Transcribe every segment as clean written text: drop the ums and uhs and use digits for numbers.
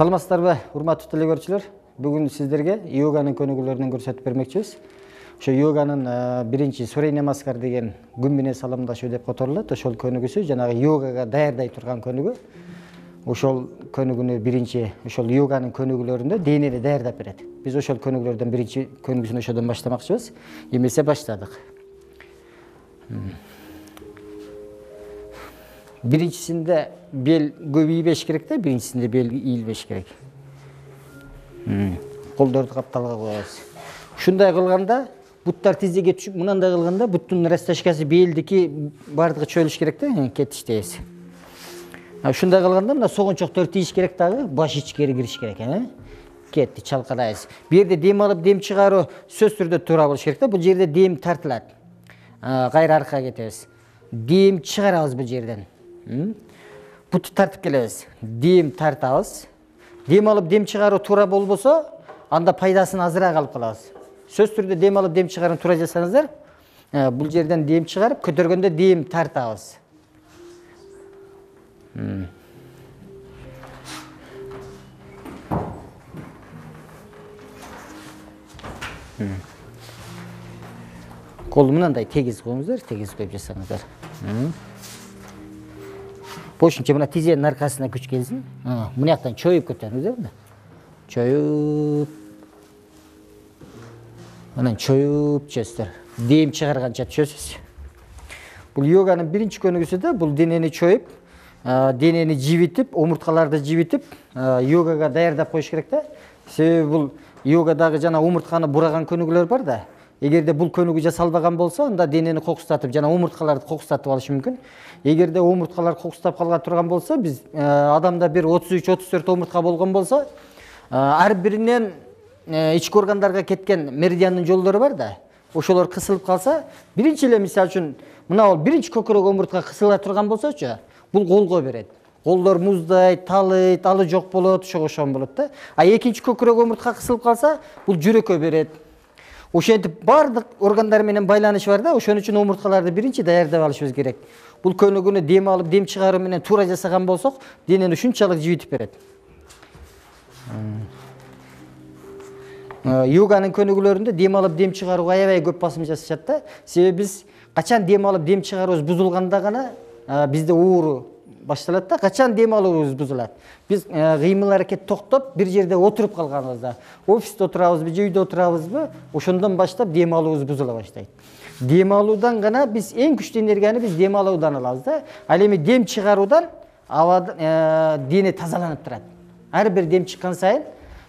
Саламатсыздарбы, урматтуу телекөрүүчүлөр. Бүгүн сиздерге йоганын көнүгүүлөрүн көрсөтүп бермекчибиз. Ошо йоганын биринчи Сурей намаскар деген күн менен саламдашуу деп которулат. Ошол көнүгүүсү жанагы йогага даярдай турган көнүгүү. Ошол көнүгүүнү биринчи ошол йоганын көнүгүүлөрүндө денени даярдап берет. Биз ошол көнүгүүлөрдөн биринчи көнүгүүсүн ошодон баштамакчыбыз. Эмесе баштадык. Биринчисинде бел көп ийбеш керек да, биринчисинде бел ийилбеш керек. Колдорду капталга коебуз. Ушундай кылганда буттар тизеге түшүп, мынандай кылганда буттун растяжкасы белдики бардыгы чөйлүш керек да, кетиштебиз. Ушундай кылганда мына согончоктор тийиш керек дагы, баш ичкери кириш керек, кетти, чалкалайбыз. Бу жерде дем алып, дем чыгаруу сөзсүз түрдө туура болуш керек да. Бул жерде дем тартылат. Кайра аркага кетебиз. Дем чыгарабыз бул жерден. Бутты тартып келебиз. Дем тартабыз. Дем алып, дем чыгаруу туура болбосо, анда пайдасын азыраак алып калабыз. Сөзсүз түрдө дем алып, дем чыгарууну туура жасаңыздар, бул жерден дем чыгарып, көтөргөндө дем тартабыз. Колду мынандай тегиз коюңуздар, тегиз коюп жасаңыздар. Бошунча мына тизенин аркасына күч келсин. Мына жактан чоюп көтөрүңүздөр да. Чоюп. Анан чоюп чөстөр. Дем чыгарганча чөсүз. Бул йоганын биринчи көнүгүүсү да, бул денени чоюп, денени жибитип, омурткаларды жибитип, йогага даярдап коюш керек да. Себеби бул йогадагы жана омуртканы бураган көнүгүүлөр бар да. Эгерде бул көнүгүү жасалбаган болсо, анда денени кокустатып, жана омурткаларды кокустатып алышы мүмкүн. Эгерде омурткалар кокустап калга турган болсо, биз адамда бир 33-34 омуртка болгон болсо, ар биринен ички органдарга кеткен меридиандын жолдору бар да. Ошолор кысылып калса, биринчи эле мисалы үчүн мына биринчи көкүрөк омуртка кысыла турган болсочу, бул колго берет. Колдор муздайт, талыйт, алы жок болот, ошого окшогон болот да. А экинчи көкүрөк омуртка кысылып калса, бул жүрөккө берет. Ошентип бардык органдар менен байланыш бар да, ошон үчүн омурткаларды биринчи даярдап алышыбыз керек. Бул көнүгүүнү дем алып, дем чыгаруу менен туура жасаган болсок, денени ушунчалык жибитип берет. Йоганын көнүгүүлөрүндө дем алып, дем чыгарууга аябай көп басым жасашат да. Себеби биз качан дем алып, дем чыгаруубуз бузулганда гана бизде оору башталат да. Качан дем алуубуз бузулат? Биз кыймыл аракет токтоп, бир жерде отуруп калганыбызда, офисте отурабызбы, же үйдө отурабызбы, ошондон баштап дем алуубуз бузула баштайт. Дем алуудан гана биз эң күчтүү энергияны биз дем алуудан алабыз да. Ал эми дем чыгаруудан дене тазаланып турат. Ар бир дем чыккан сайын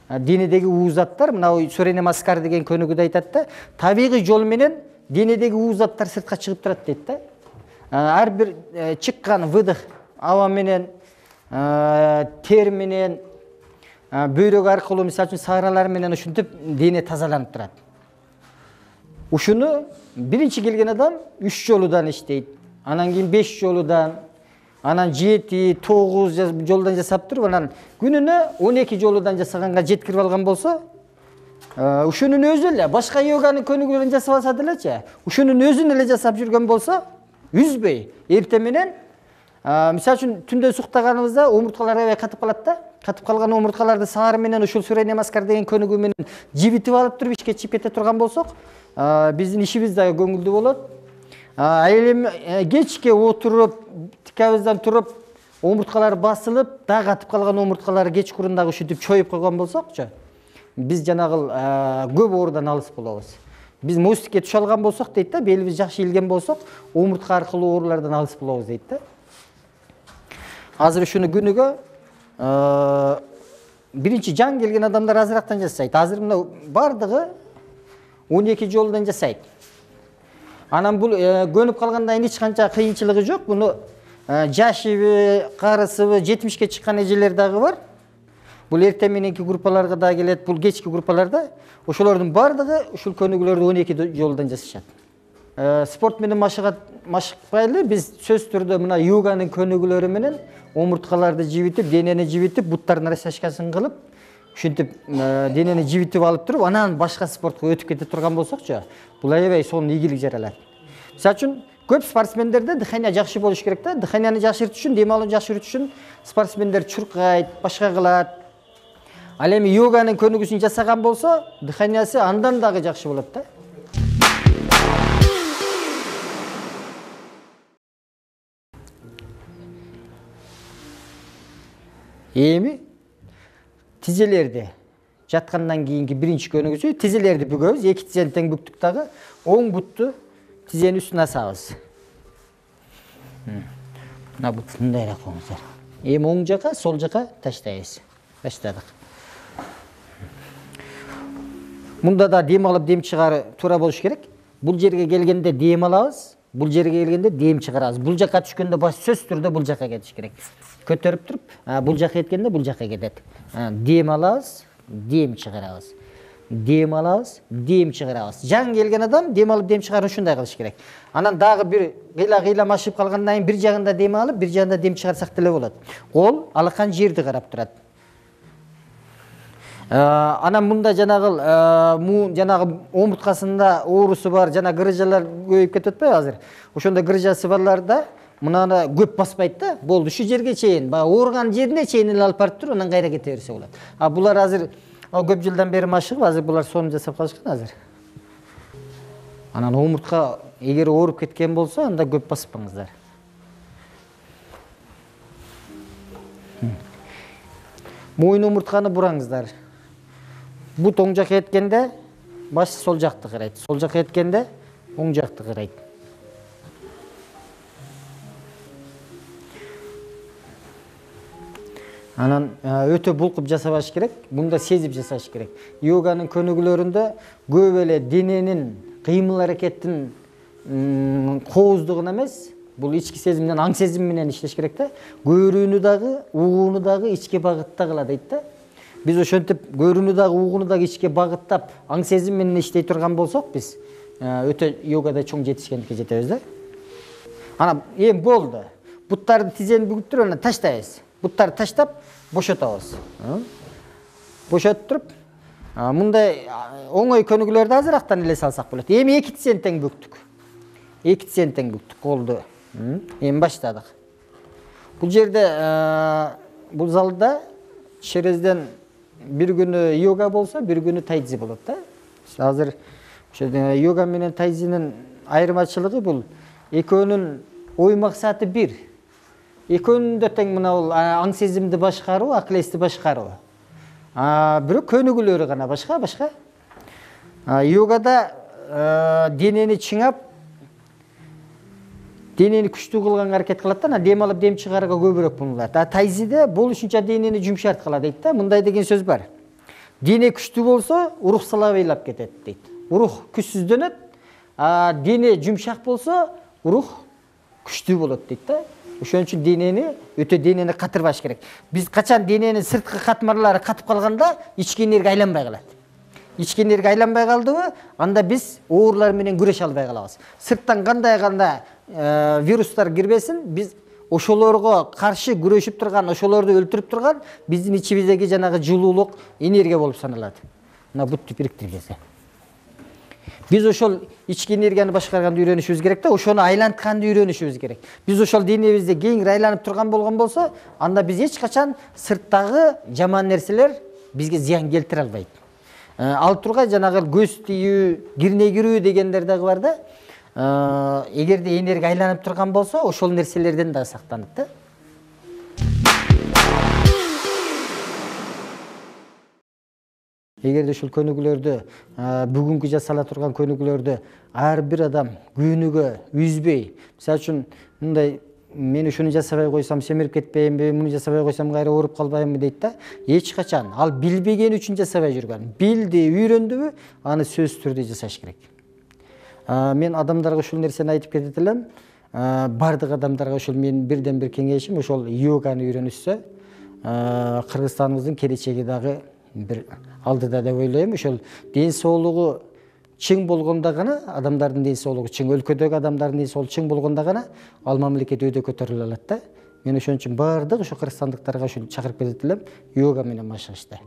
денедеги уузаттар, мына Сурей намаскар деген көнүгүүдө айтат да, табигый жол менен денедеги уузаттар сыртка чыгып турат дейт да. Ар бир чыккан выдох аба менен, тер менен, бөйрөк аркылуу, мисалы үчүн сааралар менен ушинтип дене тазаланып турат. Ушуну биринчи келген адам 3 жолудан иштейт. Анан кийин 5 жолудан, анан 7, 9 жолдан жасап туруп, анан күнүнө 12 жолудан жасаганга жеткирип алган болсо, ушунун өзү эле башка йоганын көнүгүүлөрүн жасап алса делечи, ушунун өзүн эле жасап жүргөн болсо, үзбөй, эртең менен, мисалы үчүн түндө суктаганыбызда омурткалар аябай катып калат да. Катып калган омурткаларды саар менен ушул Сурей намаскар деген көнүгүү менен жибитип алып туруп ишке чыгып кете турган болсок, биздин ишибиз дагы көңүлдүү болот. Эми кечке отуруп, тикабыздан туруп, омурткалар басылып, дагы катып калган омурткаларды кечкурун дагы ушинтип чоюп койгон болсокчу, биз жанагы көп оорудан алыс болобуз. Биз мостикке түшө алган болсок дейт да, белибиз жакшы ийилген болсок, омуртка аркылуу оорулардан алыс болобуз дейт да. Азыр ушуну күнүгө биринчи жан келген адамдар азырактан жасайт. Азыр мына бардыгы 12 жолдан жасайт. Анан бул көнүп калгандан кийин эч канча кыйынчылыгы жок. Буну жашыбы, карысыбы, 70ке чыккан эжелер дагы бар. Бул эртең мененки группаларга да келет, бул кечки группаларда. Ошолордун бардыгы ушул көнүгүүлөрдү 12 жолдан жасашат. Спорт менен машыкпайлы, биз сөзсүз түрдө мына йоганын көнүгүүлөрү менен омурткаларды жибитип, денени жибитип, буттардын растяжкасын кылып, ушинтип денени жибитип алып туруп, анан башка спортко өтүп кете турган болсокчу, бул аябай сонун ийгилик жаралат. Мисалы үчүн көп спортсмендерде дыхания жакшы болуш керек да. Дыханияны жакшыртыш үчүн, дем алууну жакшыртыш үчүн спортсмендер чуркайт, башка кылат. Ал эми йоганын көнүгүүсүн жасаган болсо, дыханиясы андан дагы жакшы болот да. Эми тизелерди жаткандан кийинки биринчи көнүгүүсү тизелерди бүгөбүз, эки тизени тең бүктүк дагы, оң бутту тизенин үстүнө асабыз. Мына бут мындайраак коңуздар. Эми оң жака, сол жака таштайбыз. Баштадык. Мында да дем алып, дем чыгары туура болуш керек. Бул жерге келгенде дем алабыз, бул жерге келгенде дем чыгарабыз. Бул жака түшкөндө баш сөз түрдө бул жака кетиш керек. Көтөрүп туруп, бул жака кеткенде бул жака кетет. Дем алабыз, дем чыгарабыз. Дем алабыз, дем чыгарабыз. Жаңы келген адам дем алып, дем чыгарып ушундай кылыш керек. Анан дагы бир кыйла машып калгандан кийин бир жагында дем алып, бир жагында дем чыгарсак деле болот. Кол алакан жерди карап турат. Анан мында жанагы омурткасында оорусу бар, жана грыжалар көбөйүп кетип атпайбы азыр? Ошондо грыжасы барларда мынаны көп баспайт да, болду ушу жерге чейин, баягы ооруган жерине чейин эле алып барып туруп, анан кайра кете берсе болот. Булар азыр көп жылдан бери машыгып, азыр булар сонун жасап калышкан азыр. Анан омуртка эгер ооруп кеткен болсо, анда көп баспаңыздар. Мойын омуртканы бураңыздар. Бут оң жакка эткенде баш сол жакты карайт, сол жакка эткенде оң жакты карайт. Анан өтө булкуп жасабаш керек, мында сезип жасаш керек. Йоганын көнүгүүлөрүндө көп эле дененин кыймыл аракеттин кооздугун эмес, бул ички сезим менен, аң сезим менен иштеш керек да. Көрүүнү дагы, угууну дагы ички багытта кыла дейт да. Биз ошентип көрүүнү дагы, угууну дагы ичке багыттап, аң сезим менен иштей турган болсок, биз өтө йогада чоң жетишкендикке жетебиз да. Анан эми болду. Буттарды тизени бүгүп туруп, анан таштайбыз. Буттарды таштап, бошотобуз. Бошотуп туруп, мындай оңой көнүгүүлөрдү азырактан эле салсак болот. Эми эки тизени тең бүктүк. Эки тизени тең бүктүк, колду. Эми баштадык. Бул жерде, бул залда шерезден бир күнү йога болсо, бир күнү тайцзи болот да. Азыр йога менен тайцзинин айырмачылыгы бул экөөнүн ой максаты бир. Экөөнүн да тең мына бул аң сезимди башкаруу, акыл эсти башкаруу. Бирок көнүгүүлөрү гана башка. Йогада денени чыңап, денени күчтүү кылганга аракет кылат да, дем алып, дем чыгарууга көбүрөөк мунулат. Тайцзиде болушунча денени жумшарткыла дейт да. Мындай деген сөз бар. Дене күчтүү болсо, урух салабыйлап кетет дейт. Урух күчсүздөнөт, дене жумшак болсо, урух күчтүү болот дейт да. Ошон үчүн денени катырбаш керек. Биз качан дененин сырткы катмарлары катып калганда, ички энергия айланбай калат. Ички энергия айланбай калдыбы, анда биз оорулар менен күрөшө албай калабыз. Сырттан кандай вирустар кирбесин, биз ошолорго каршы күрөшүп турган, ошолорду өлтүрүп турган биздин ичибиздеги жанагы жылуулук энергия болуп саналат. Мына бутты бириктиргенде. Биз ошол ички энергияны башкарганды үйрөнүшүбүз керек да, ошону айлантканды үйрөнүшүбүз керек. Биз ошол денебизде кеңири айланып турган болгон болсо, анда биз эч качан сырттагы жаман нерселер бизге зыян келтире албайт. Ал тургай жанагы көз тийүү, кирне кирүү дегендер дагы бар да. Эгерде энергия айланып турган болсо, ошол нерселерден да сактанат да. Эгерде ушул көнүгүүлөрдү, бүгүнкү жасала турган көнүгүүлөрдү ар бир адам күнүгө үзбөй, мисалы үчүн мындай мен ушуну жасабай койсом семирип кетпейинби, муну жасабай койсом кайра ооруп калбайынбы дейт да. Эч качан ал билбеген үчүн жасабай жүргөн. Билди, үйрөндүбү, аны сөзсүз түрдө жасаш керек. Мен адамдарга ушул нерсени айтып кетет элем. Бардык адамдарга ушул менин бирден бир кеңешим, ошол йоганы үйрөнүшсө, Кыргызстаныбыздын келечеги дагы бир алдыда деп ойлойм. Ошол ден соолугу чың болгондо гана, адамдардын ден соолугу чың, өлкөдөгү адамдардын ден соолугу чың болгондо гана ал мамлекет өйдө көтөрүлө алат да. Мен ошон үчүн бардык ошо кыргызстандыктарга ушул чакырып кетет элем, йога менен машыгышты.